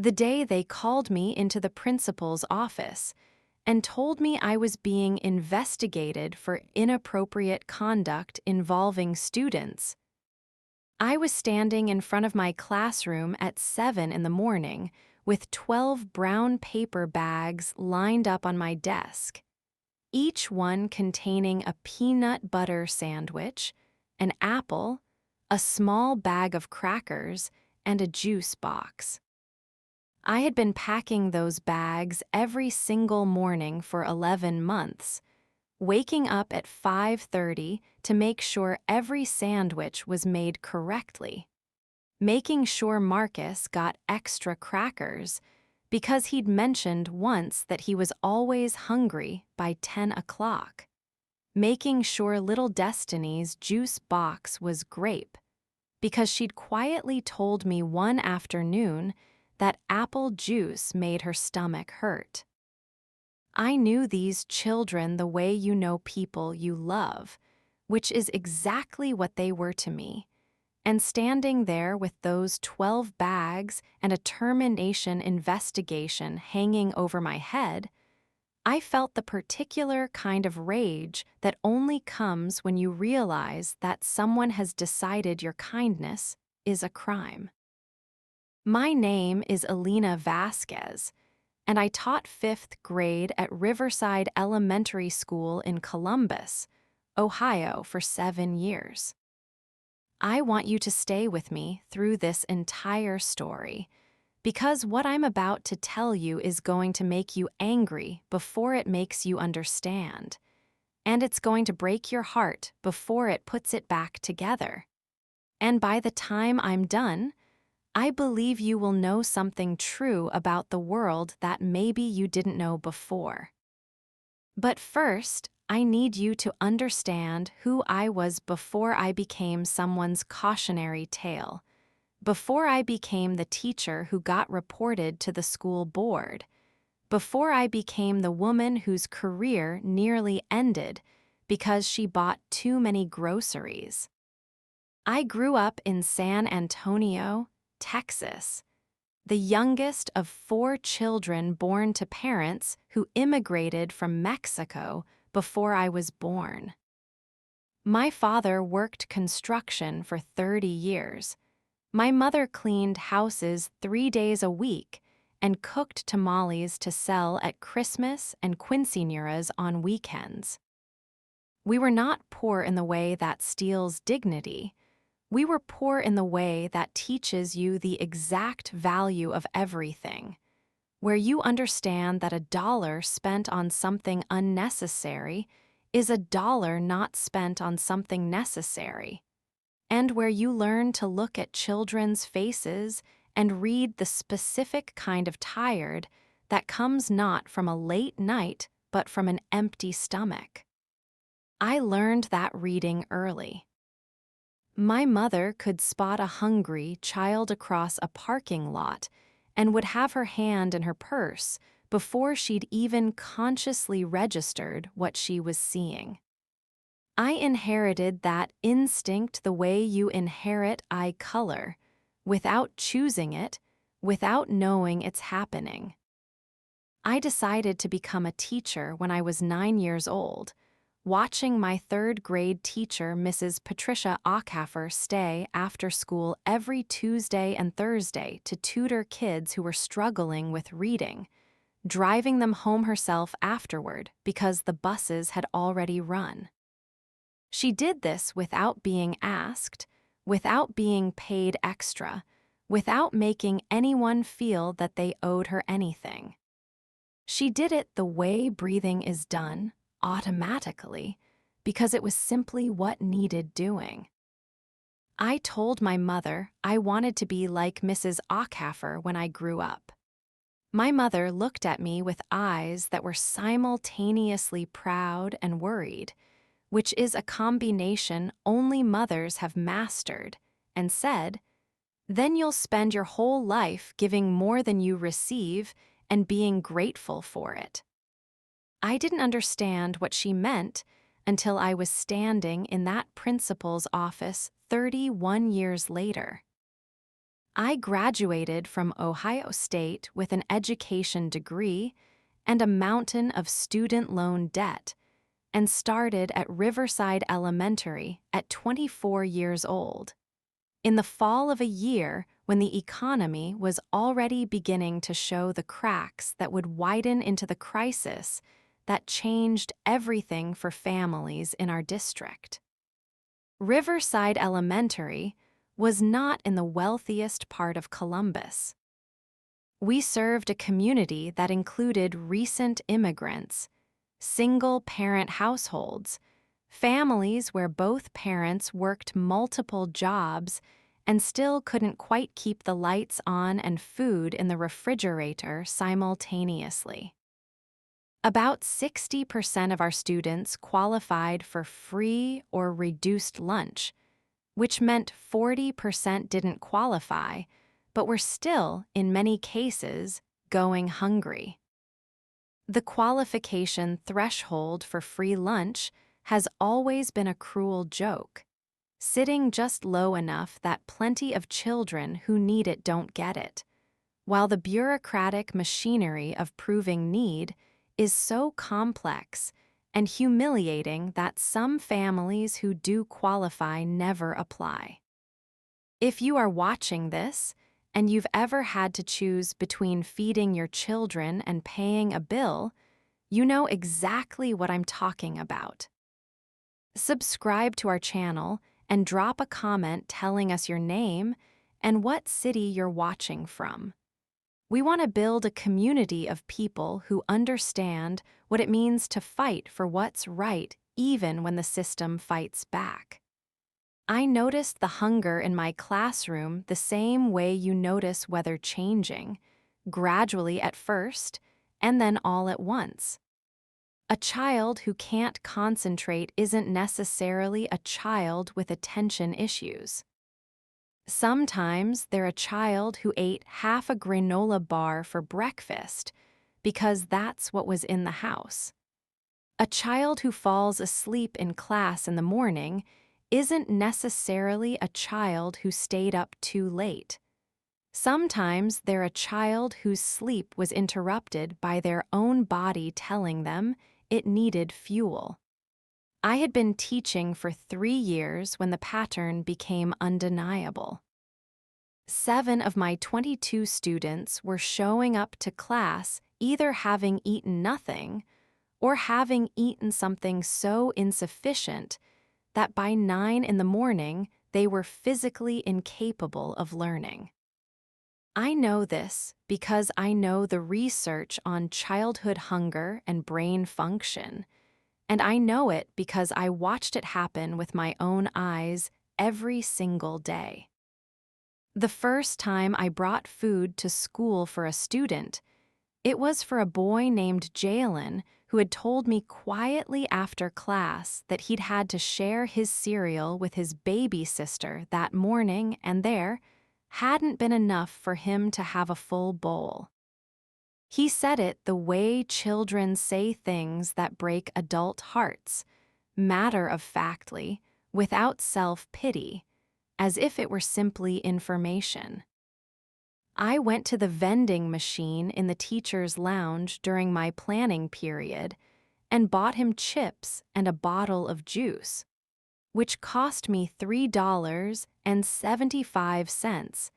The day they called me into the principal's office and told me I was being investigated for inappropriate conduct involving students. I was standing in front of my classroom at 7 in the morning with 12 brown paper bags lined up on my desk, each one containing a peanut butter sandwich, an apple, a small bag of crackers, and a juice box. I had been packing those bags every single morning for 11 months, waking up at 5:30 to make sure every sandwich was made correctly, making sure Marcus got extra crackers because he'd mentioned once that he was always hungry by 10 o'clock, making sure little Destiny's juice box was grape because she'd quietly told me one afternoon that apple juice made her stomach hurt. I knew these children the way you know people you love, which is exactly what they were to me. And standing there with those 12 bags and a termination investigation hanging over my head, I felt the particular kind of rage that only comes when you realize that someone has decided your kindness is a crime. My name is Alina Vasquez, and I taught 5th grade at Riverside Elementary School in Columbus, Ohio for 7 years. I want you to stay with me through this entire story, because what I'm about to tell you is going to make you angry before it makes you understand, and it's going to break your heart before it puts it back together. And by the time I'm done, I believe you will know something true about the world that maybe you didn't know before. But first, I need you to understand who I was before I became someone's cautionary tale, before I became the teacher who got reported to the school board, before I became the woman whose career nearly ended because she bought too many groceries. I grew up in San Antonio, Texas, the youngest of 4 children born to parents who immigrated from Mexico before I was born. My father worked construction for 30 years. My mother cleaned houses 3 days a week and cooked tamales to sell at Christmas and quinceañeras on weekends. We were not poor in the way that steals dignity. We were poor in the way that teaches you the exact value of everything, where you understand that $1 spent on something unnecessary is $1 not spent on something necessary, and where you learn to look at children's faces and read the specific kind of tired that comes not from a late night but from an empty stomach. I learned that reading early. My mother could spot a hungry child across a parking lot and would have her hand in her purse before she'd even consciously registered what she was seeing. I inherited that instinct the way you inherit eye color, without choosing it, without knowing it's happening. I decided to become a teacher when I was 9 years old, watching my 3rd grade teacher, Mrs. Patricia Ackhaffer, stay after school every Tuesday and Thursday to tutor kids who were struggling with reading, driving them home herself afterward because the buses had already run. She did this without being asked, without being paid extra, without making anyone feel that they owed her anything. She did it the way breathing is done, automatically, because it was simply what needed doing. I told my mother I wanted to be like Mrs. Ackhaffer when I grew up. My mother looked at me with eyes that were simultaneously proud and worried, which is a combination only mothers have mastered, and said, "Then you'll spend your whole life giving more than you receive and being grateful for it." I didn't understand what she meant until I was standing in that principal's office 31 years later. I graduated from Ohio State with an education degree and a mountain of student loan debt, and started at Riverside Elementary at 24 years old. In the fall of a year when the economy was already beginning to show the cracks that would widen into the crisis that changed everything for families in our district. Riverside Elementary was not in the wealthiest part of Columbus. We served a community that included recent immigrants, single-parent households, families where both parents worked multiple jobs and still couldn't quite keep the lights on and food in the refrigerator simultaneously. About 60% of our students qualified for free or reduced lunch, which meant 40% didn't qualify, but were still, in many cases, going hungry. The qualification threshold for free lunch has always been a cruel joke, sitting just low enough that plenty of children who need it don't get it, while the bureaucratic machinery of proving need is so complex and humiliating that some families who do qualify never apply. If you are watching this, and you've ever had to choose between feeding your children and paying a bill, you know exactly what I'm talking about. Subscribe to our channel and drop a comment telling us your name and what city you're watching from. We want to build a community of people who understand what it means to fight for what's right even when the system fights back. I noticed the hunger in my classroom the same way you notice weather changing, gradually at first, and then all at once. A child who can't concentrate isn't necessarily a child with attention issues. Sometimes they're a child who ate half a granola bar for breakfast because that's what was in the house. A child who falls asleep in class in the morning isn't necessarily a child who stayed up too late. Sometimes they're a child whose sleep was interrupted by their own body telling them it needed fuel. I had been teaching for 3 years when the pattern became undeniable. 7 of my 22 students were showing up to class either having eaten nothing or having eaten something so insufficient that by 9 in the morning they were physically incapable of learning. I know this because I know the research on childhood hunger and brain function, and I know it because I watched it happen with my own eyes every single day. The first time I brought food to school for a student, it was for a boy named Jalen who had told me quietly after class that he'd had to share his cereal with his baby sister that morning and there hadn't been enough for him to have a full bowl. He said it the way children say things that break adult hearts, matter-of-factly, without self-pity, as if it were simply information. I went to the vending machine in the teacher's lounge during my planning period and bought him chips and a bottle of juice, which cost me $3.75,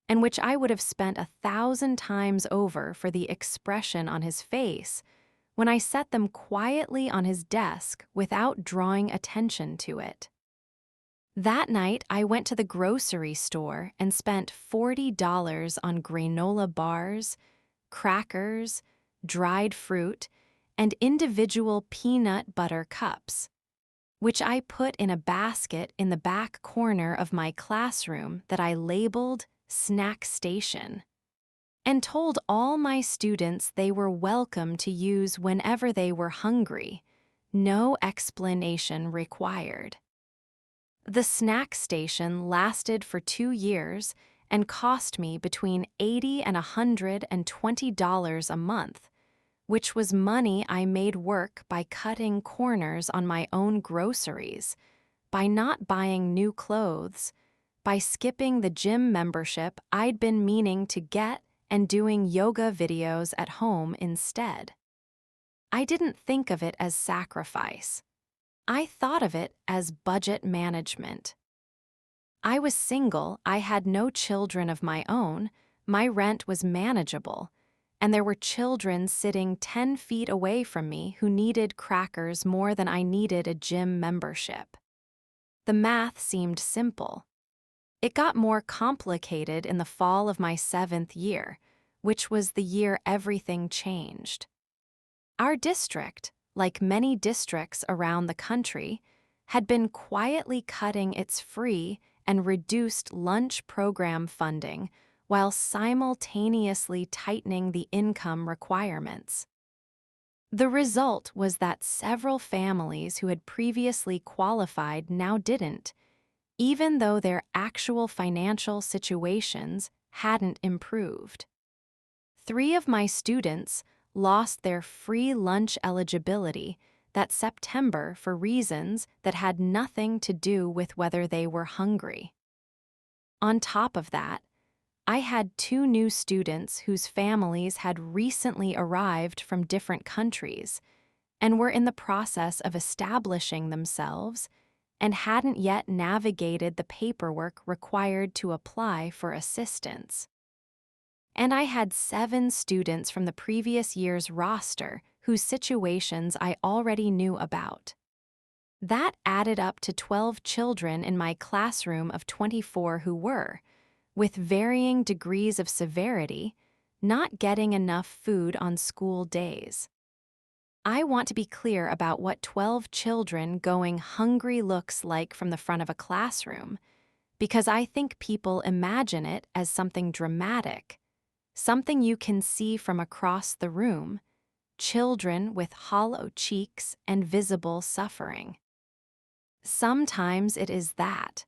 and which I would have spent 1,000 times over for the expression on his face when I set them quietly on his desk without drawing attention to it. That night, I went to the grocery store and spent $40 on granola bars, crackers, dried fruit, and individual peanut butter cups, which I put in a basket in the back corner of my classroom that I labeled Snack Station, and told all my students they were welcome to use whenever they were hungry, no explanation required. The snack station lasted for 2 years and cost me between $80 and $120 a month, which was money I made work by cutting corners on my own groceries, by not buying new clothes, by skipping the gym membership I'd been meaning to get and doing yoga videos at home instead. I didn't think of it as sacrifice. I thought of it as budget management. I was single, I had no children of my own, my rent was manageable, and there were children sitting 10 feet away from me who needed crackers more than I needed a gym membership. The math seemed simple. It got more complicated in the fall of my 7th year, which was the year everything changed. Our district, like many districts around the country, had been quietly cutting its free and reduced lunch program funding while simultaneously tightening the income requirements. The result was that several families who had previously qualified now didn't, even though their actual financial situations hadn't improved. 3 of my students lost their free lunch eligibility that September for reasons that had nothing to do with whether they were hungry. On top of that, I had 2 new students whose families had recently arrived from different countries and were in the process of establishing themselves and hadn't yet navigated the paperwork required to apply for assistance. And I had 7 students from the previous year's roster whose situations I already knew about. That added up to 12 children in my classroom of 24 who were, with varying degrees of severity, not getting enough food on school days. I want to be clear about what 12 children going hungry looks like from the front of a classroom, because I think people imagine it as something dramatic, something you can see from across the room, children with hollow cheeks and visible suffering. Sometimes it is that,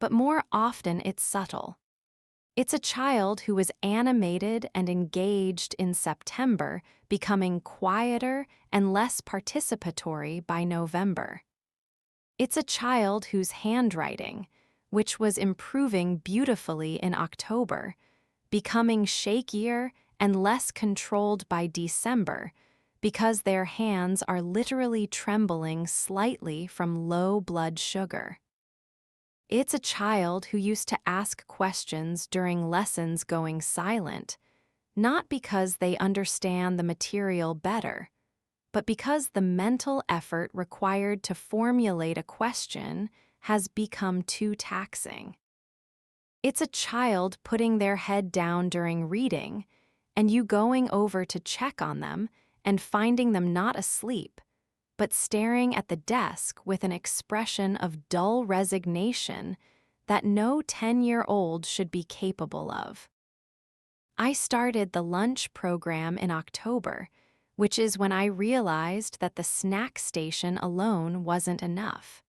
but more often it's subtle. It's a child who was animated and engaged in September, becoming quieter and less participatory by November. It's a child whose handwriting, which was improving beautifully in October, becoming shakier and less controlled by December because their hands are literally trembling slightly from low blood sugar. It's a child who used to ask questions during lessons going silent, not because they understand the material better, but because the mental effort required to formulate a question has become too taxing. It's a child putting their head down during reading, and you going over to check on them and finding them not asleep, but staring at the desk with an expression of dull resignation that no 10-year-old should be capable of. I started the lunch program in October, which is when I realized that the snack station alone wasn't enough.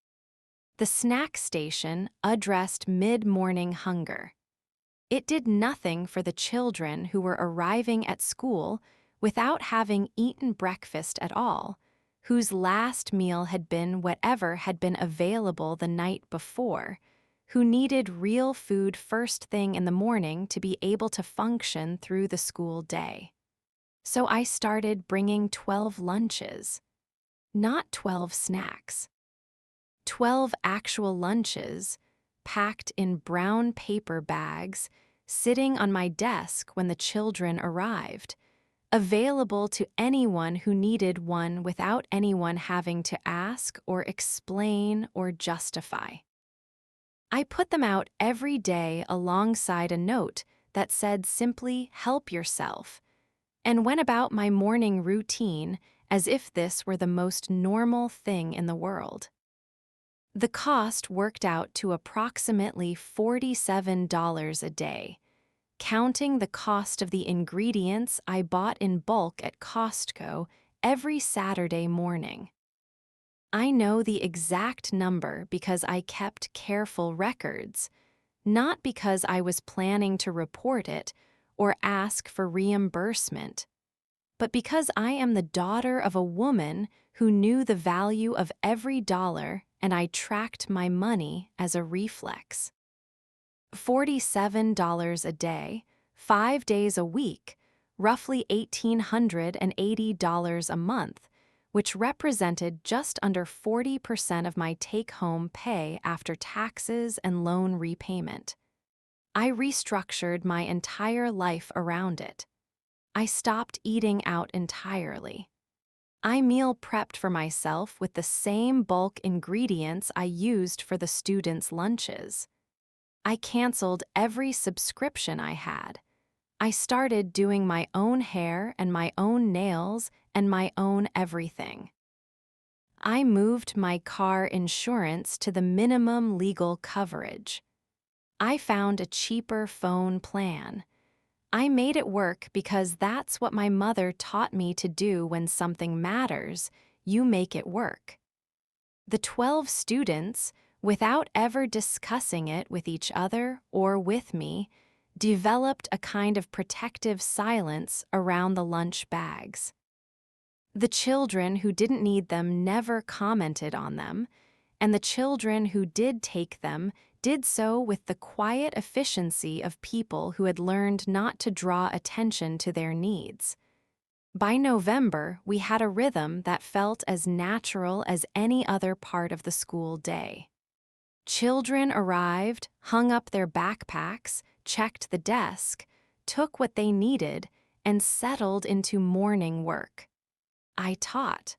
The snack station addressed mid-morning hunger. It did nothing for the children who were arriving at school without having eaten breakfast at all, whose last meal had been whatever had been available the night before, who needed real food first thing in the morning to be able to function through the school day. So I started bringing 12 lunches, not 12 snacks. 12 actual lunches, packed in brown paper bags, sitting on my desk when the children arrived, available to anyone who needed one without anyone having to ask or explain or justify. I put them out every day alongside a note that said simply, "Help yourself," and went about my morning routine as if this were the most normal thing in the world. The cost worked out to approximately $47 a day, counting the cost of the ingredients I bought in bulk at Costco every Saturday morning. I know the exact number because I kept careful records, not because I was planning to report it or ask for reimbursement, but because I am the daughter of a woman who knew the value of every dollar and I tracked my money as a reflex. $47 a day, 5 days a week, roughly $1,880 a month, which represented just under 40% of my take-home pay after taxes and loan repayment. I restructured my entire life around it. I stopped eating out entirely. I meal prepped for myself with the same bulk ingredients I used for the students' lunches. I canceled every subscription I had. I started doing my own hair and my own nails and my own everything. I moved my car insurance to the minimum legal coverage. I found a cheaper phone plan. I made it work because that's what my mother taught me to do when something matters. You make it work. The 12 students, without ever discussing it with each other or with me, developed a kind of protective silence around the lunch bags. The children who didn't need them never commented on them, and the children who did take them did so with the quiet efficiency of people who had learned not to draw attention to their needs. By November, we had a rhythm that felt as natural as any other part of the school day. Children arrived, hung up their backpacks, checked the desk, took what they needed, and settled into morning work. I taught.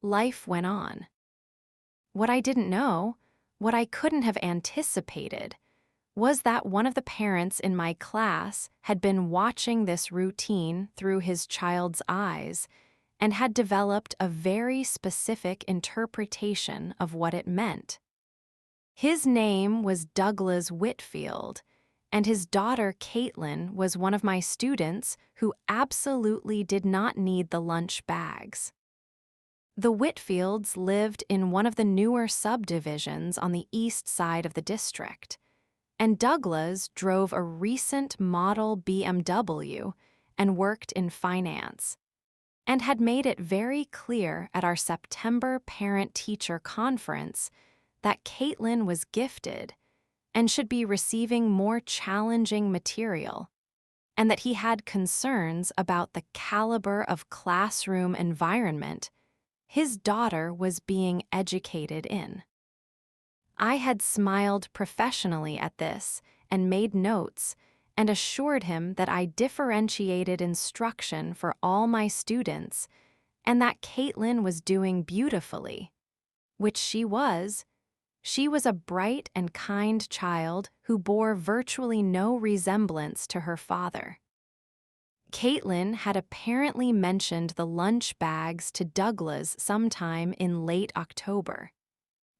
Life went on. What I didn't know, what I couldn't have anticipated, was that one of the parents in my class had been watching this routine through his child's eyes and had developed a very specific interpretation of what it meant. His name was Douglas Whitfield, and his daughter Caitlin was one of my students who absolutely did not need the lunch bags. The Whitfields lived in one of the newer subdivisions on the east side of the district, and Douglas drove a recent model BMW and worked in finance, and had made it very clear at our September parent-teacher conference that Caitlin was gifted and should be receiving more challenging material, and that he had concerns about the caliber of classroom environment his daughter was being educated in. I had smiled professionally at this and made notes and assured him that I differentiated instruction for all my students and that Caitlin was doing beautifully, which she was. She was a bright and kind child who bore virtually no resemblance to her father. Caitlin had apparently mentioned the lunch bags to Douglas sometime in late October,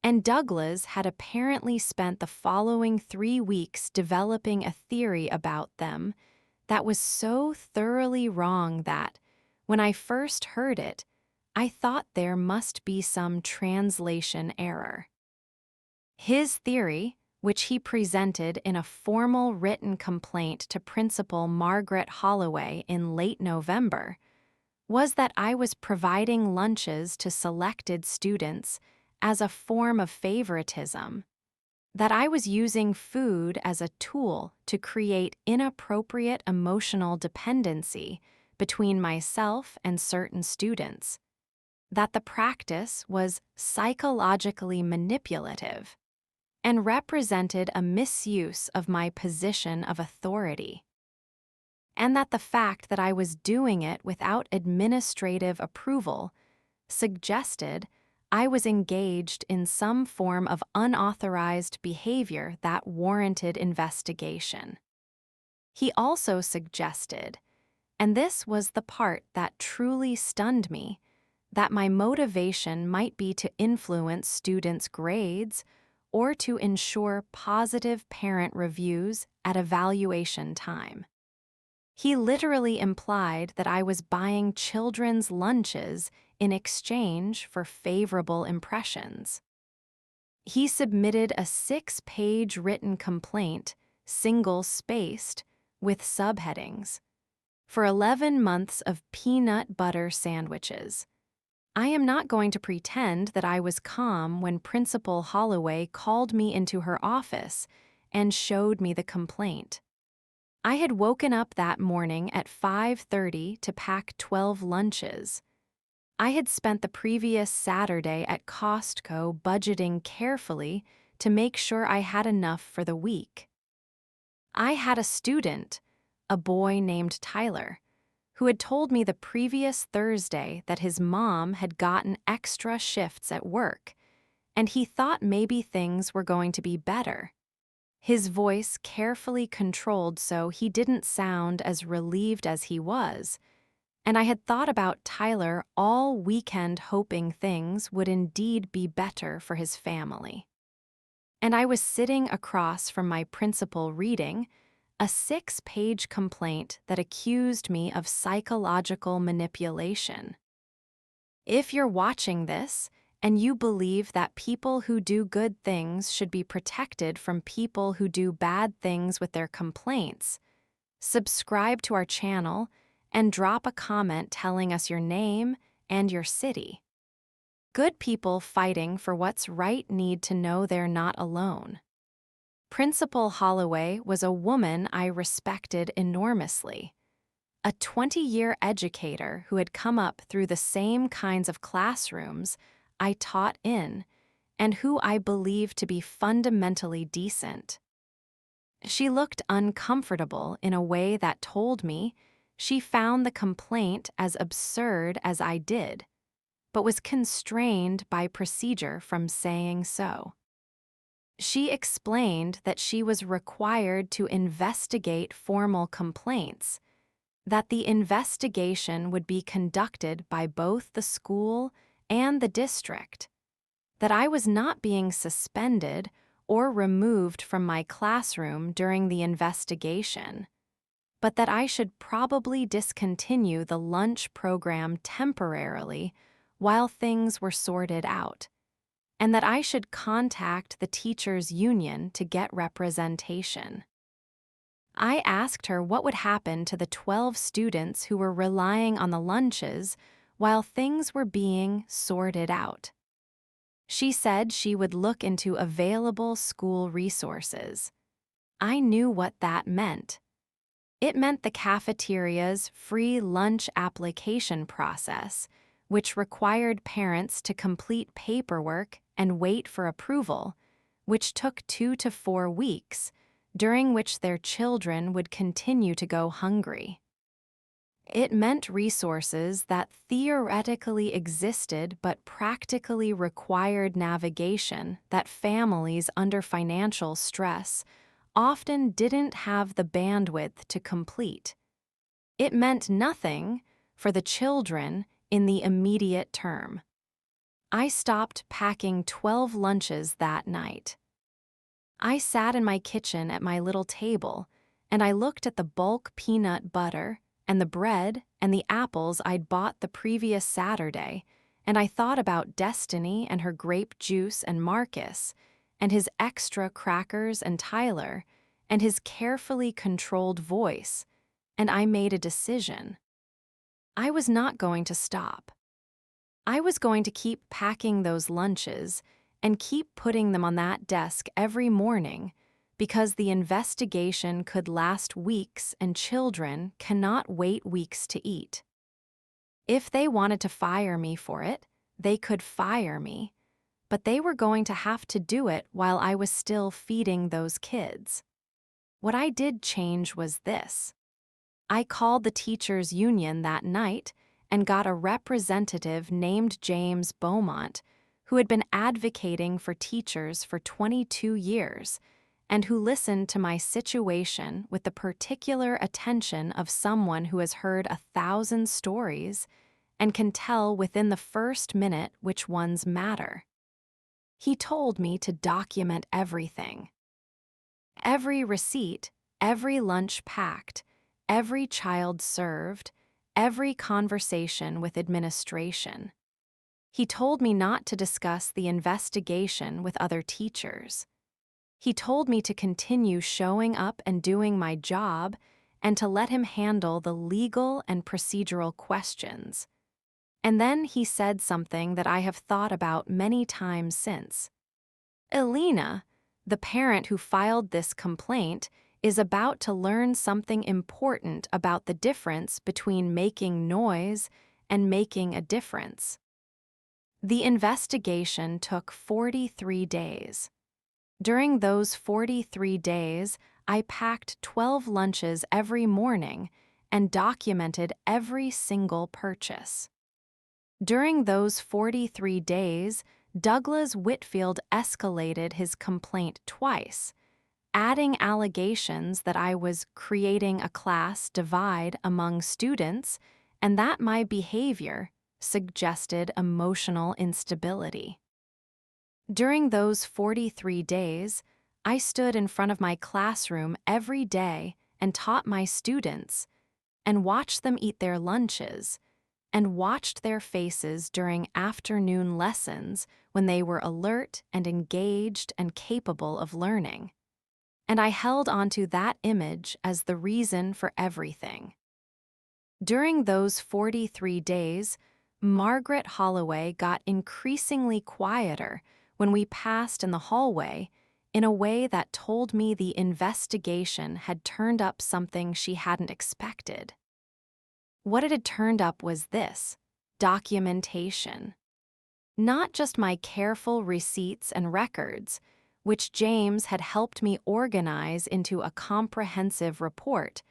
and Douglas had apparently spent the following 3 weeks developing a theory about them that was so thoroughly wrong that, when I first heard it, I thought there must be some translation error. His theory, which he presented in a formal written complaint to Principal Margaret Holloway in late November, was that I was providing lunches to selected students as a form of favoritism, that I was using food as a tool to create inappropriate emotional dependency between myself and certain students, that the practice was psychologically manipulative, and represented a misuse of my position of authority, and that the fact that I was doing it without administrative approval suggested I was engaged in some form of unauthorized behavior that warranted investigation. He also suggested, and this was the part that truly stunned me, that my motivation might be to influence students' grades or to ensure positive parent reviews at evaluation time. He literally implied that I was buying children's lunches in exchange for favorable impressions. He submitted a 6-page written complaint, single-spaced, with subheadings, for 11 months of peanut butter sandwiches. I am not going to pretend that I was calm when Principal Holloway called me into her office and showed me the complaint. I had woken up that morning at 5:30 to pack 12 lunches. I had spent the previous Saturday at Costco budgeting carefully to make sure I had enough for the week. I had a student, a boy named Tyler, who had told me the previous Thursday that his mom had gotten extra shifts at work, and he thought maybe things were going to be better. His voice carefully controlled so he didn't sound as relieved as he was, and I had thought about Tyler all weekend hoping things would indeed be better for his family. And I was sitting across from my principal reading a 6-page complaint that accused me of psychological manipulation. If you're watching this and you believe that people who do good things should be protected from people who do bad things with their complaints, subscribe to our channel and drop a comment telling us your name and your city. Good people fighting for what's right need to know they're not alone. Principal Holloway was a woman I respected enormously, a 20-year educator who had come up through the same kinds of classrooms I taught in and who I believed to be fundamentally decent. She looked uncomfortable in a way that told me she found the complaint as absurd as I did, but was constrained by procedure from saying so. She explained that she was required to investigate formal complaints, that the investigation would be conducted by both the school and the district, that I was not being suspended or removed from my classroom during the investigation, but that I should probably discontinue the lunch program temporarily while things were sorted out, and that I should contact the teachers' union to get representation. I asked her what would happen to the 12 students who were relying on the lunches while things were being sorted out. She said she would look into available school resources. I knew what that meant. It meant the cafeteria's free lunch application process, which required parents to complete paperwork and wait for approval, which took 2 to 4 weeks, during which their children would continue to go hungry. It meant resources that theoretically existed but practically required navigation that families under financial stress often didn't have the bandwidth to complete. It meant nothing for the children in the immediate term. I stopped packing 12 lunches that night. I sat in my kitchen at my little table, and I looked at the bulk peanut butter and the bread and the apples I'd bought the previous Saturday, and I thought about Destiny and her grape juice and Marcus, and his extra crackers and Tyler, and his carefully controlled voice, and I made a decision. I was not going to stop. I was going to keep packing those lunches and keep putting them on that desk every morning because the investigation could last weeks and children cannot wait weeks to eat. If they wanted to fire me for it, they could fire me, but they were going to have to do it while I was still feeding those kids. What I did change was this. I called the teachers' union that night and got a representative named James Beaumont, who had been advocating for teachers for 22 years and who listened to my situation with the particular attention of someone who has heard 1,000 stories and can tell within the first minute which ones matter. He told me to document everything. Every receipt, every lunch packed, every child served, every conversation with administration. He told me not to discuss the investigation with other teachers. He told me to continue showing up and doing my job and to let him handle the legal and procedural questions. And then he said something that I have thought about many times since. Elena, The parent who filed this complaint is about to learn something important about the difference between making noise and making a difference. The investigation took 43 days. During those 43 days, I packed 12 lunches every morning and documented every single purchase. During those 43 days, Douglas Whitfield escalated his complaint twice, adding allegations that I was creating a class divide among students and that my behavior suggested emotional instability. During those 43 days, I stood in front of my classroom every day and taught my students, and watched them eat their lunches, and watched their faces during afternoon lessons when they were alert and engaged and capable of learning. And I held onto that image as the reason for everything. During those 43 days, Margaret Holloway got increasingly quieter when we passed in the hallway in a way that told me the investigation had turned up something she hadn't expected. What it had turned up was this: documentation. Not just my careful receipts and records, which James had helped me organize into a comprehensive report,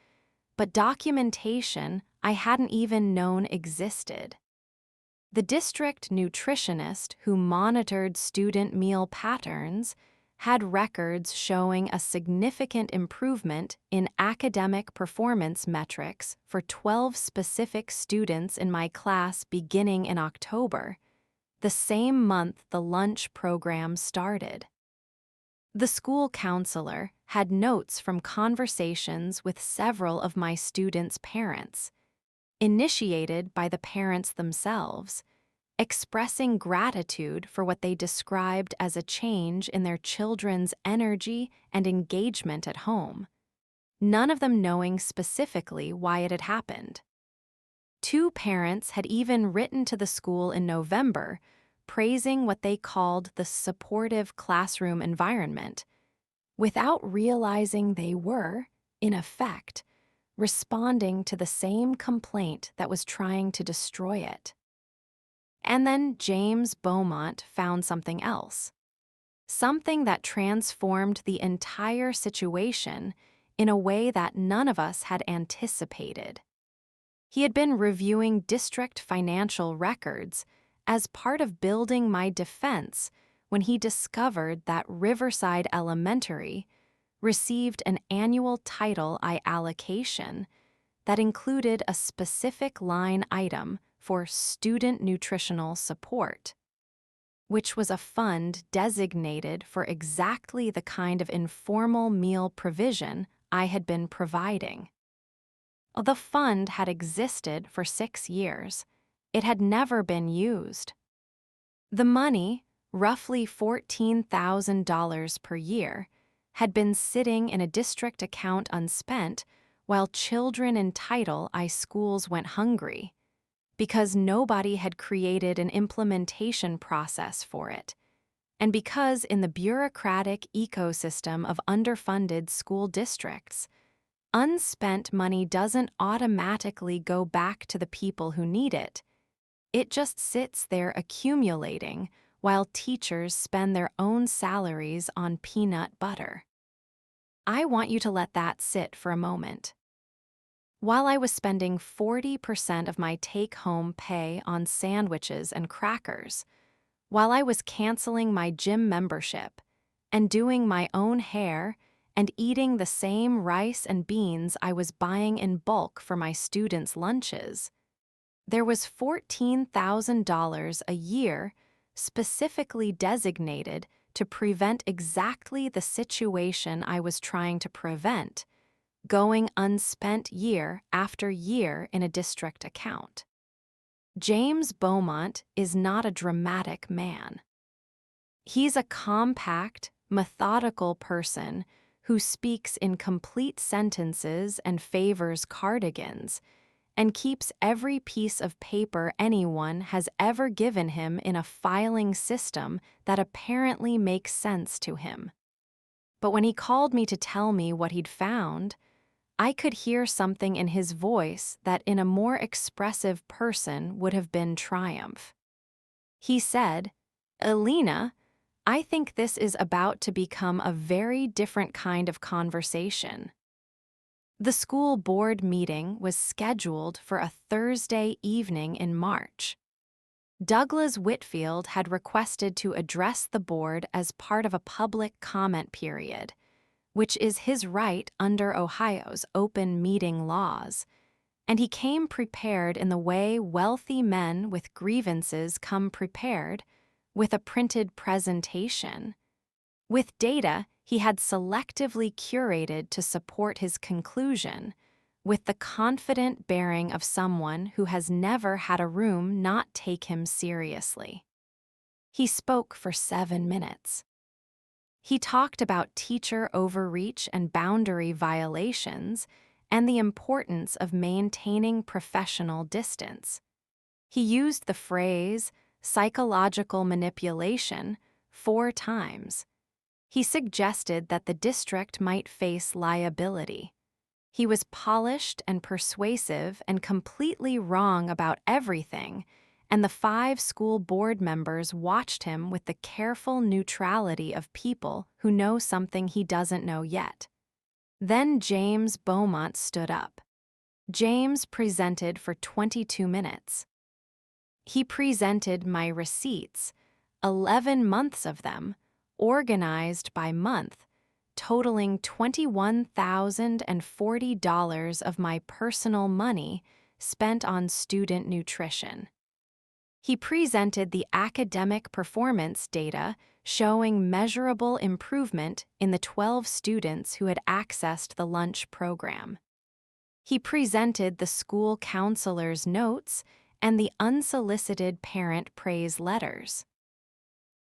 but documentation I hadn't even known existed. The district nutritionist who monitored student meal patterns had records showing a significant improvement in academic performance metrics for 12 specific students in my class beginning in October, the same month the lunch program started. The school counselor had notes from conversations with several of my students' parents, initiated by the parents themselves, expressing gratitude for what they described as a change in their children's energy and engagement at home, none of them knowing specifically why it had happened. Two parents had even written to the school in November, praising what they called the supportive classroom environment, without realizing they were, in effect, responding to the same complaint that was trying to destroy it. And then James Beaumont found something else, something that transformed the entire situation in a way that none of us had anticipated. He had been reviewing district financial records as part of building my defense when he discovered that Riverside Elementary received an annual Title I allocation that included a specific line item for student nutritional support, which was a fund designated for exactly the kind of informal meal provision I had been providing. The fund had existed for 6 years. It had never been used. The money, roughly $14,000 per year, had been sitting in a district account unspent while children in Title I schools went hungry, because nobody had created an implementation process for it, and because in the bureaucratic ecosystem of underfunded school districts, unspent money doesn't automatically go back to the people who need it. It just sits there accumulating while teachers spend their own salaries on peanut butter. I want you to let that sit for a moment. While I was spending 40% of my take-home pay on sandwiches and crackers, while I was canceling my gym membership and doing my own hair and eating the same rice and beans I was buying in bulk for my students' lunches, there was $14,000 a year specifically designated to prevent exactly the situation I was trying to prevent, going unspent year after year in a district account. James Beaumont is not a dramatic man. He's a compact, methodical person who speaks in complete sentences and favors cardigans, and keeps every piece of paper anyone has ever given him in a filing system that apparently makes sense to him. But when he called me to tell me what he'd found, I could hear something in his voice that in a more expressive person would have been triumph. He said, "Alina, I think this is about to become a very different kind of conversation." The school board meeting was scheduled for a Thursday evening in March. Douglas Whitfield had requested to address the board as part of a public comment period, which is his right under Ohio's open meeting laws, and he came prepared in the way wealthy men with grievances come prepared, with a printed presentation. With data he had selectively curated to support his conclusion, with the confident bearing of someone who has never had a room not take him seriously. He spoke for 7 minutes. He talked about teacher overreach and boundary violations and the importance of maintaining professional distance. He used the phrase psychological manipulation 4 times. He suggested that the district might face liability. He was polished and persuasive and completely wrong about everything, and the 5 school board members watched him with the careful neutrality of people who know something he doesn't know yet. Then James Beaumont stood up. James presented for 22 minutes. He presented my receipts, 11 months of them, organized by month, totaling $21,040 of my personal money spent on student nutrition. He presented the academic performance data showing measurable improvement in the 12 students who had accessed the lunch program. He presented the school counselor's notes and the unsolicited parent praise letters.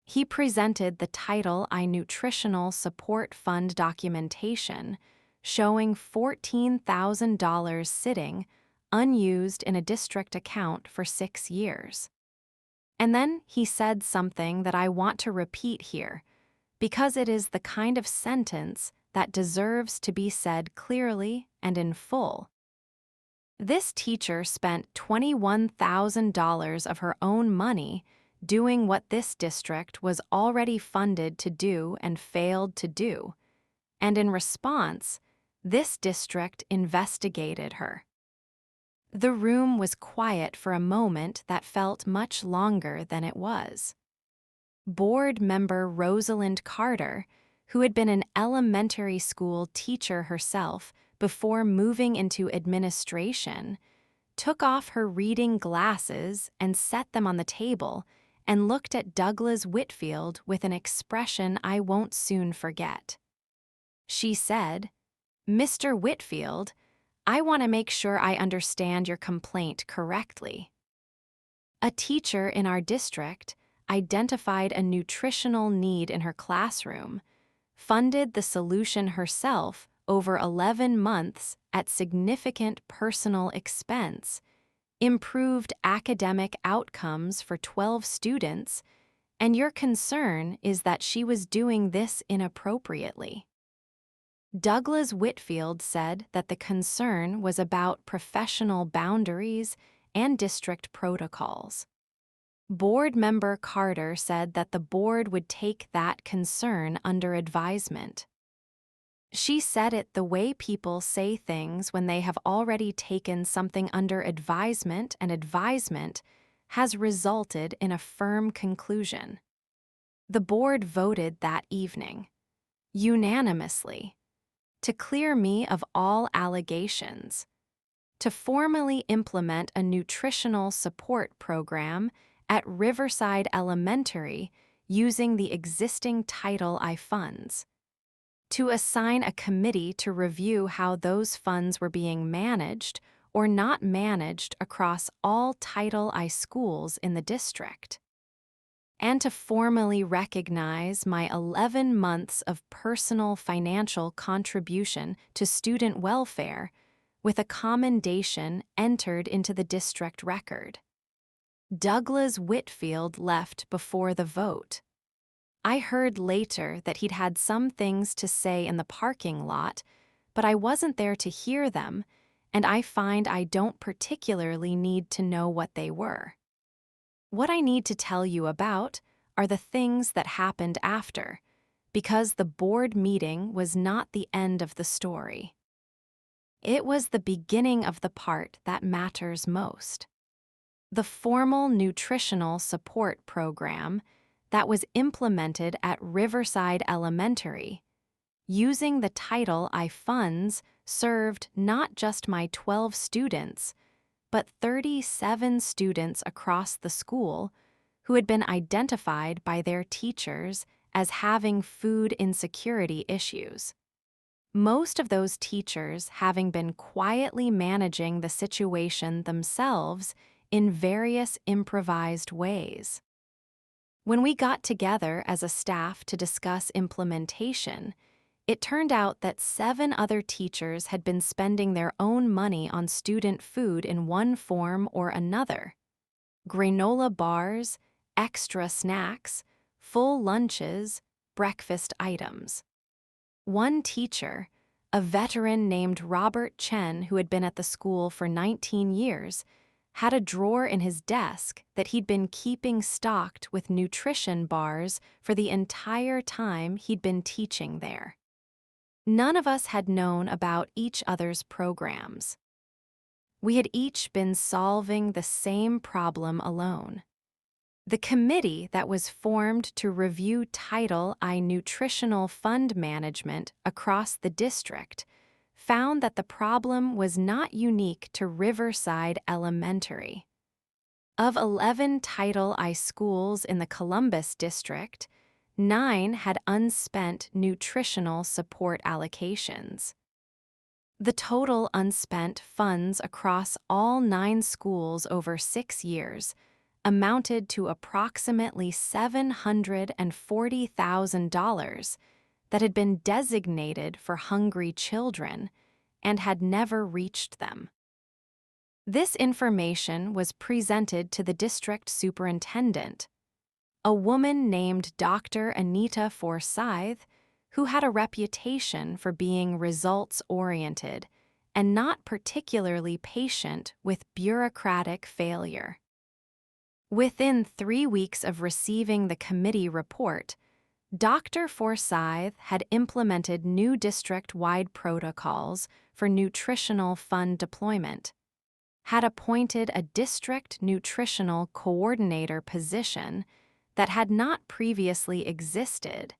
He presented the Title I Nutritional Support Fund documentation showing $14,000 sitting, unused in a district account for 6 years. And then he said something that I want to repeat here, because it is the kind of sentence that deserves to be said clearly and in full. This teacher spent $21,000 of her own money doing what this district was already funded to do and failed to do, and in response, this district investigated her. The room was quiet for a moment that felt much longer than it was. Board member Rosalind Carter, who had been an elementary school teacher herself before moving into administration, took off her reading glasses and set them on the table and looked at Douglas Whitfield with an expression I won't soon forget. She said, "Mr. Whitfield, I want to make sure I understand your complaint correctly. A teacher in our district identified a nutritional need in her classroom, funded the solution herself over 11 months at significant personal expense, improved academic outcomes for 12 students, and your concern is that she was doing this inappropriately." Douglas Whitfield said that the concern was about professional boundaries and district protocols. Board member Carter said that the board would take that concern under advisement. She said it the way people say things when they have already taken something under advisement, and advisement has resulted in a firm conclusion. The board voted that evening, unanimously, to clear me of all allegations, to formally implement a nutritional support program at Riverside Elementary using the existing Title I funds, to assign a committee to review how those funds were being managed or not managed across all Title I schools in the district, and to formally recognize my 11 months of personal financial contribution to student welfare with a commendation entered into the district record. Douglas Whitfield left before the vote. I heard later that he'd had some things to say in the parking lot, but I wasn't there to hear them, and I find I don't particularly need to know what they were. What I need to tell you about are the things that happened after, because the board meeting was not the end of the story. It was the beginning of the part that matters most. The formal nutritional support program that was implemented at Riverside Elementary, using the Title I funds, served not just my 12 students, but 37 students across the school who had been identified by their teachers as having food insecurity issues. Most of those teachers having been quietly managing the situation themselves in various improvised ways. When we got together as a staff to discuss implementation, it turned out that 7 other teachers had been spending their own money on student food in one form or another. Granola bars, extra snacks, full lunches, breakfast items. One teacher, a veteran named Robert Chen who had been at the school for 19 years, had a drawer in his desk that he'd been keeping stocked with nutrition bars for the entire time he'd been teaching there. None of us had known about each other's programs. We had each been solving the same problem alone. The committee that was formed to review Title I nutritional fund management across the district found that the problem was not unique to Riverside Elementary. Of 11 Title I schools in the Columbus district, 9 had unspent nutritional support allocations. The total unspent funds across all 9 schools over 6 years amounted to approximately $740,000 that had been designated for hungry children and had never reached them. This information was presented to the district superintendent, a woman named Dr. Anita Forsyth, who had a reputation for being results-oriented and not particularly patient with bureaucratic failure. Within 3 weeks of receiving the committee report, Dr. Forsyth had implemented new district-wide protocols for nutritional fund deployment, had appointed a district nutritional coordinator position that had not previously existed,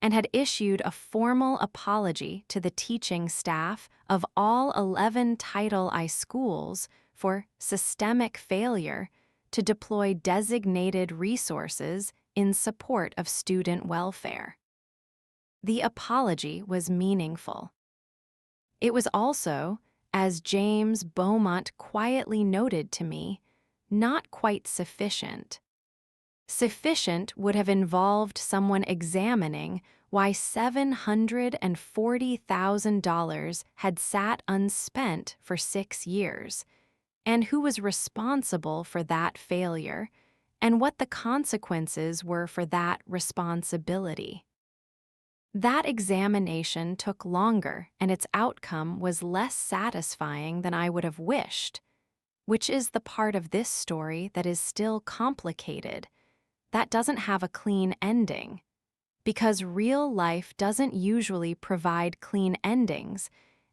and had issued a formal apology to the teaching staff of all 11 Title I schools for systemic failure to deploy designated resources in support of student welfare. The apology was meaningful. It was also, as James Beaumont quietly noted to me, not quite sufficient. Sufficient would have involved someone examining why $740,000 had sat unspent for 6 years, and who was responsible for that failure, and what the consequences were for that responsibility. That examination took longer, and its outcome was less satisfying than I would have wished, which is the part of this story that is still complicated, that doesn't have a clean ending, because real life doesn't usually provide clean endings,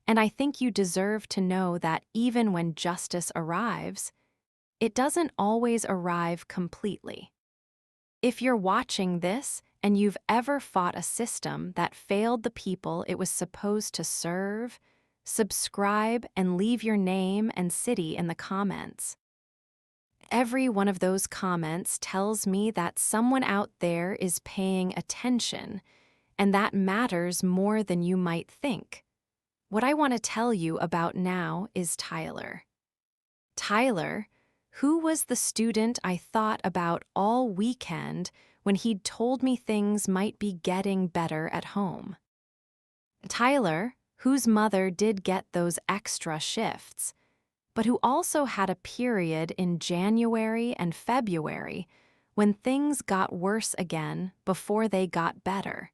and I think you deserve to know that even when justice arrives, it doesn't always arrive completely. If you're watching this and you've ever fought a system that failed the people it was supposed to serve, subscribe and leave your name and city in the comments. Every one of those comments tells me that someone out there is paying attention, and that matters more than you might think. What I want to tell you about now is Tyler. Tyler, who was the student I thought about all weekend when he'd told me things might be getting better at home. Tyler, whose mother did get those extra shifts, but who also had a period in January and February when things got worse again before they got better,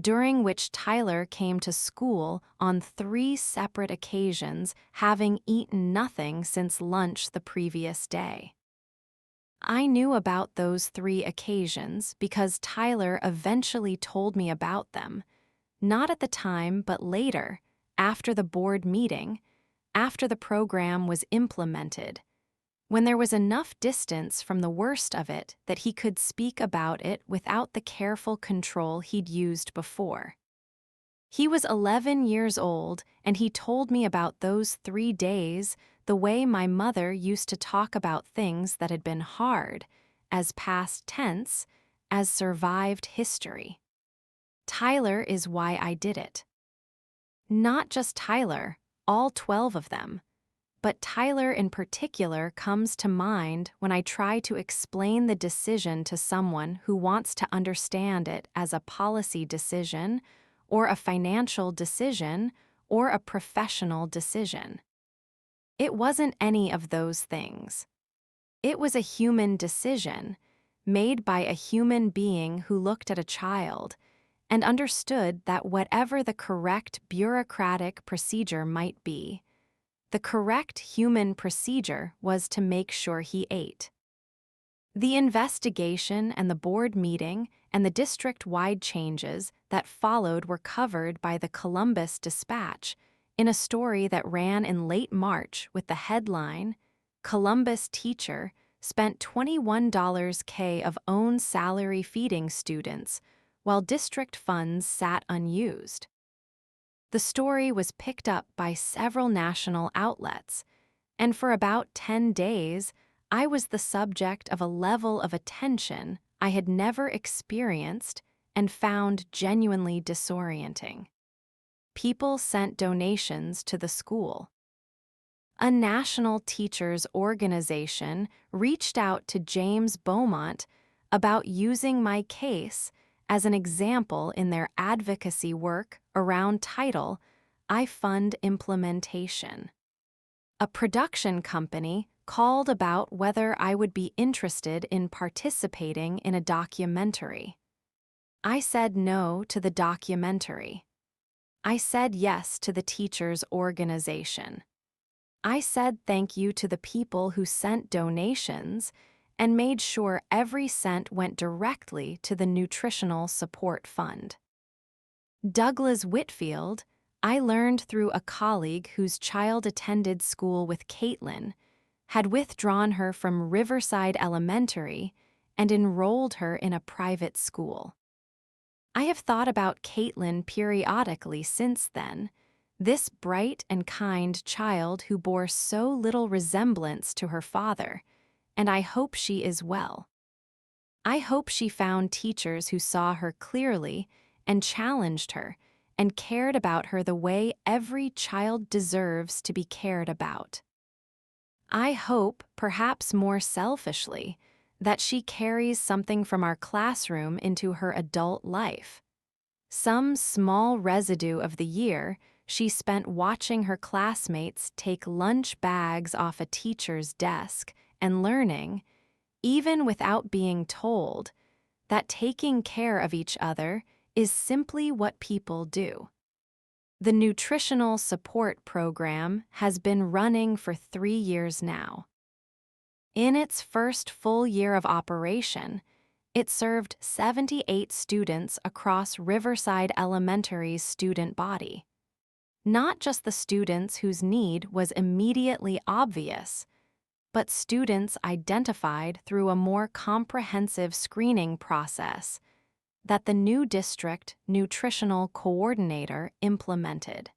during which Tyler came to school on 3 separate occasions, having eaten nothing since lunch the previous day. I knew about those 3 occasions because Tyler eventually told me about them, not at the time but later, after the board meeting, after the program was implemented, when there was enough distance from the worst of it that he could speak about it without the careful control he'd used before. He was 11 years old, and he told me about those 3 days the way my mother used to talk about things that had been hard, as past tense, as survived history. Tyler is why I did it. Not just Tyler, all 12 of them. But Tyler in particular comes to mind when I try to explain the decision to someone who wants to understand it as a policy decision, or a financial decision, or a professional decision. It wasn't any of those things. It was a human decision, made by a human being who looked at a child and understood that whatever the correct bureaucratic procedure might be, the correct human procedure was to make sure he ate. The investigation and the board meeting and the district-wide changes that followed were covered by the Columbus Dispatch in a story that ran in late March with the headline, "Columbus Teacher Spent $21K of own salary feeding students while district funds sat unused." The story was picked up by several national outlets, and for about 10 days, I was the subject of a level of attention I had never experienced and found genuinely disorienting. People sent donations to the school. A national teachers organization reached out to James Beaumont about using my case as an example in their advocacy work around title, I fund implementation. A production company called about whether I would be interested in participating in a documentary. I said no to the documentary. I said yes to the teachers' organization. I said thank you to the people who sent donations and made sure every cent went directly to the Nutritional Support Fund. Douglas Whitfield, I learned through a colleague whose child attended school with Caitlin, had withdrawn her from Riverside Elementary and enrolled her in a private school. I have thought about Caitlin periodically since then, this bright and kind child who bore so little resemblance to her father, and I hope she is well. I hope she found teachers who saw her clearly and challenged her and cared about her the way every child deserves to be cared about. I hope, perhaps more selfishly, that she carries something from our classroom into her adult life. Some small residue of the year she spent watching her classmates take lunch bags off a teacher's desk and learning, even without being told, that taking care of each other is simply what people do. The Nutritional Support Program has been running for 3 years now. In its first full year of operation, it served 78 students across Riverside Elementary's student body. Not just the students whose need was immediately obvious, but students identified through a more comprehensive screening process that the new district nutritional coordinator implemented.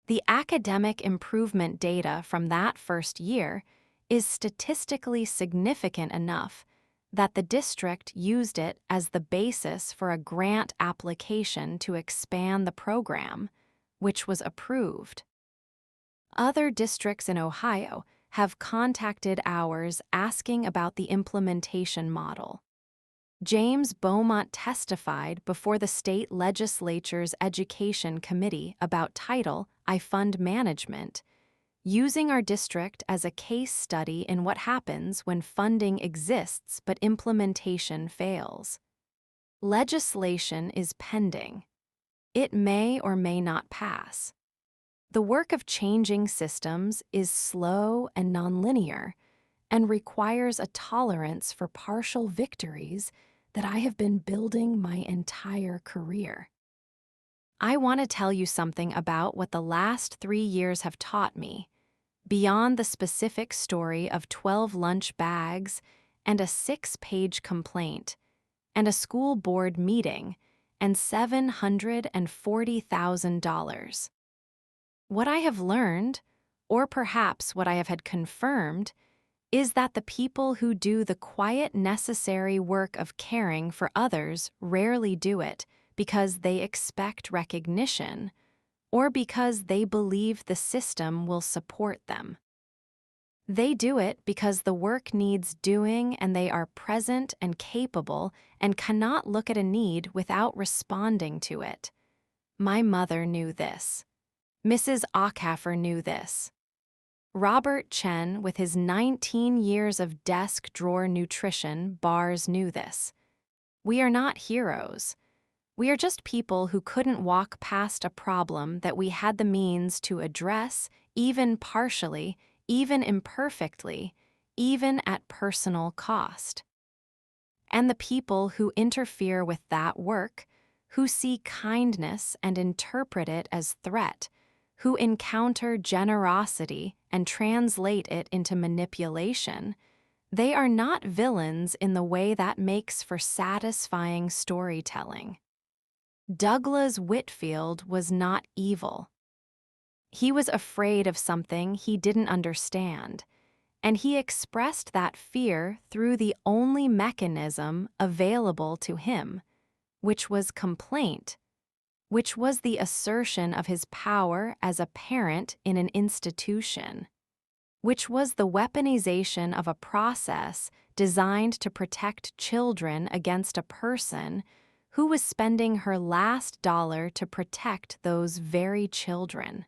The academic improvement data from that first year is statistically significant enough that the district used it as the basis for a grant application to expand the program, which was approved. Other districts in Ohio have contacted ours asking about the implementation model. James Beaumont testified before the state legislature's Education Committee about Title I Fund Management, using our district as a case study in what happens when funding exists but implementation fails. Legislation is pending. It may or may not pass. The work of changing systems is slow and nonlinear and requires a tolerance for partial victories that I have been building my entire career. I want to tell you something about what the last 3 years have taught me, beyond the specific story of 12 lunch bags and a 6-page complaint and a school board meeting and $740,000. What I have learned, or perhaps what I have had confirmed, is that the people who do the quiet, necessary work of caring for others rarely do it because they expect recognition or because they believe the system will support them. They do it because the work needs doing and they are present and capable and cannot look at a need without responding to it. My mother knew this. Mrs. Ackhaffer knew this. Robert Chen, with his 19 years of desk drawer nutrition bars, knew this. We are not heroes. We are just people who couldn't walk past a problem that we had the means to address, even partially, even imperfectly, even at personal cost. And the people who interfere with that work, who see kindness and interpret it as threat, who encounter generosity and translate it into manipulation, they are not villains in the way that makes for satisfying storytelling. Douglas Whitfield was not evil. He was afraid of something he didn't understand, and he expressed that fear through the only mechanism available to him, which was complaint, which was the assertion of his power as a parent in an institution, which was the weaponization of a process designed to protect children against a person who was spending her last dollar to protect those very children.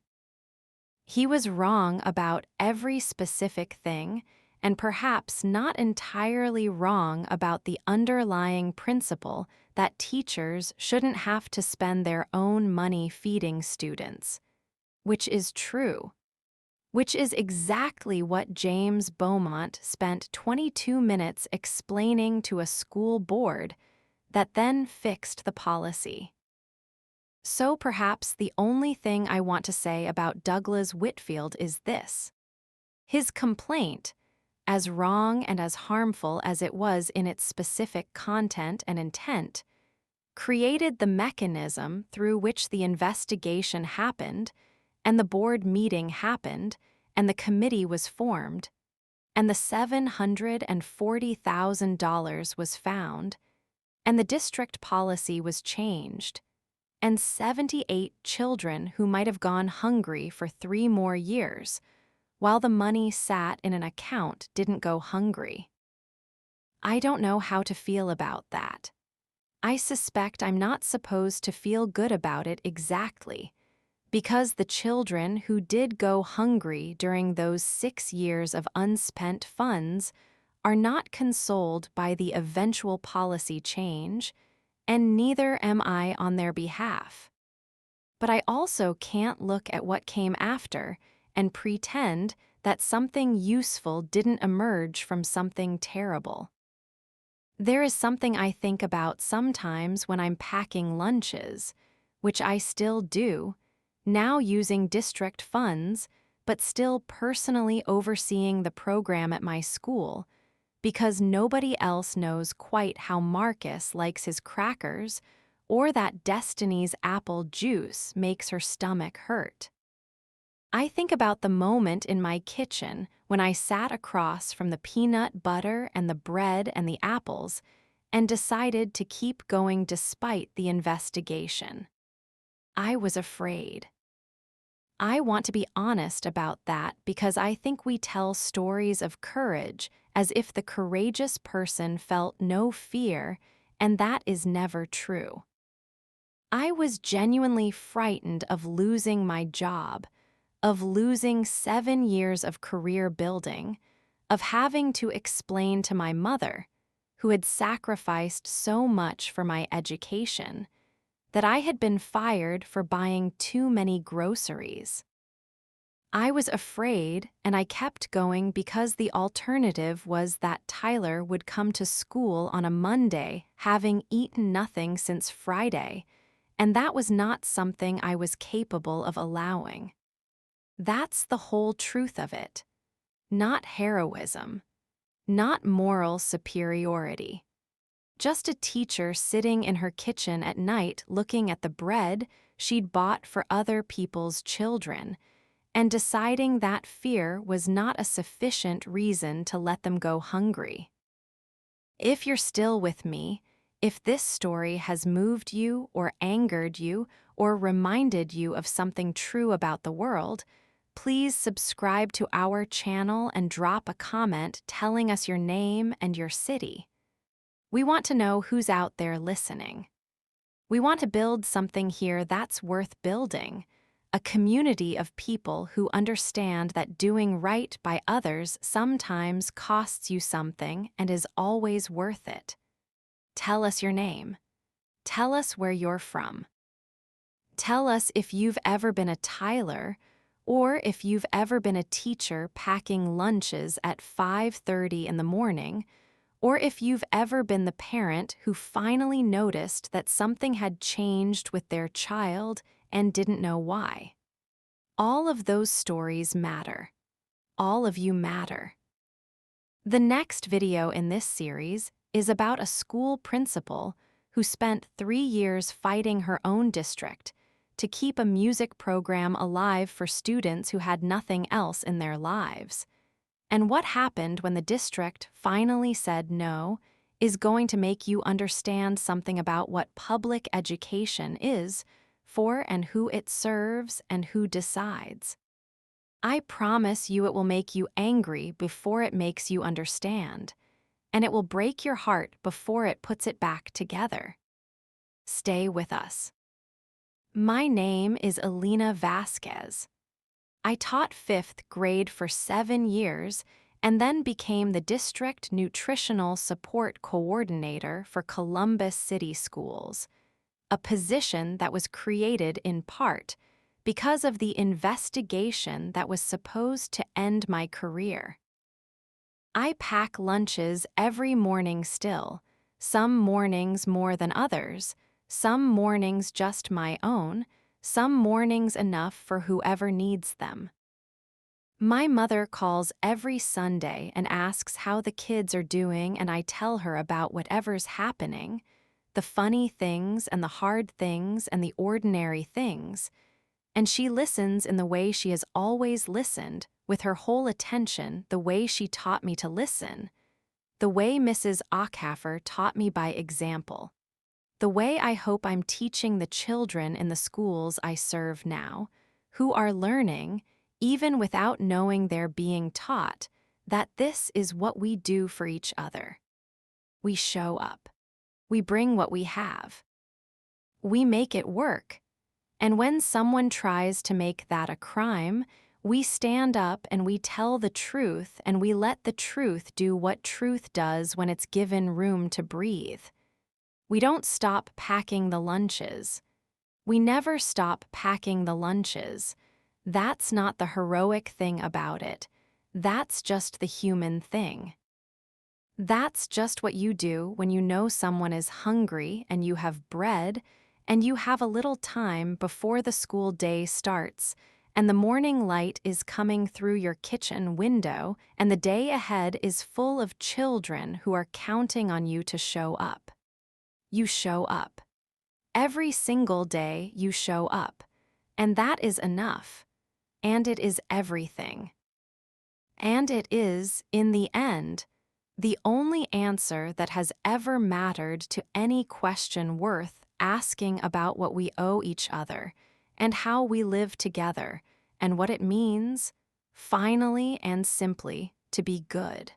He was wrong about every specific thing, and perhaps not entirely wrong about the underlying principle that teachers shouldn't have to spend their own money feeding students, which is true, which is exactly what James Beaumont spent 22 minutes explaining to a school board that then fixed the policy. So perhaps the only thing I want to say about Douglas Whitfield is this. His complaint, as wrong and as harmful as it was in its specific content and intent, created the mechanism through which the investigation happened, and the board meeting happened, and the committee was formed, and the $740,000 was found, and the district policy was changed, and 78 children who might have gone hungry for 3 more years, while the money sat in an account, didn't go hungry. I don't know how to feel about that. I suspect I'm not supposed to feel good about it exactly, because the children who did go hungry during those 6 years of unspent funds are not consoled by the eventual policy change, and neither am I on their behalf. But I also can't look at what came after and pretend that something useful didn't emerge from something terrible. There is something I think about sometimes when I'm packing lunches, which I still do, now using district funds, but still personally overseeing the program at my school, because nobody else knows quite how Marcus likes his crackers or that Destiny's apple juice makes her stomach hurt. I think about the moment in my kitchen when I sat across from the peanut butter and the bread and the apples and decided to keep going despite the investigation. I was afraid. I want to be honest about that because I think we tell stories of courage as if the courageous person felt no fear, and that is never true. I was genuinely frightened of losing my job. of losing 7 years of career building, of having to explain to my mother, who had sacrificed so much for my education, that I had been fired for buying too many groceries. I was afraid, and I kept going because the alternative was that Tyler would come to school on a Monday having eaten nothing since Friday, and that was not something I was capable of allowing. That's the whole truth of it. Not heroism, not moral superiority. Just a teacher sitting in her kitchen at night looking at the bread she'd bought for other people's children, and deciding that fear was not a sufficient reason to let them go hungry. If you're still with me, if this story has moved you or angered you or reminded you of something true about the world, please subscribe to our channel and drop a comment telling us your name and your city. We want to know who's out there listening. We want to build something here that's worth building. A community of people who understand that doing right by others sometimes costs you something and is always worth it. Tell us your name. Tell us where you're from. Tell us if you've ever been a Tyler, or if you've ever been a teacher packing lunches at 5:30 in the morning, or if you've ever been the parent who finally noticed that something had changed with their child and didn't know why. All of those stories matter. All of you matter. The next video in this series is about a school principal who spent 3 years fighting her own district to keep a music program alive for students who had nothing else in their lives. And what happened when the district finally said no is going to make you understand something about what public education is for and who it serves and who decides. I promise you it will make you angry before it makes you understand, and it will break your heart before it puts it back together. Stay with us. My name is Alina Vasquez. I taught 5th grade for 7 years and then became the District Nutritional Support Coordinator for Columbus City Schools, a position that was created in part because of the investigation that was supposed to end my career. I pack lunches every morning still, some mornings more than others, some mornings just my own, some mornings enough for whoever needs them. My mother calls every Sunday and asks how the kids are doing, and I tell her about whatever's happening, the funny things and the hard things and the ordinary things, and she listens in the way she has always listened, with her whole attention, the way she taught me to listen, the way Mrs. Ockhafer taught me by example, the way I hope I'm teaching the children in the schools I serve now, who are learning, even without knowing they're being taught, that this is what we do for each other. We show up. We bring what we have. We make it work. And when someone tries to make that a crime, we stand up and we tell the truth, and we let the truth do what truth does when it's given room to breathe. We don't stop packing the lunches. We never stop packing the lunches. That's not the heroic thing about it. That's just the human thing. That's just what you do when you know someone is hungry and you have bread, and you have a little time before the school day starts, and the morning light is coming through your kitchen window, and the day ahead is full of children who are counting on you to show up. You show up. Every single day you show up, and that is enough, and it is everything. And it is, in the end, the only answer that has ever mattered to any question worth asking about what we owe each other and how we live together and what it means, finally and simply, to be good.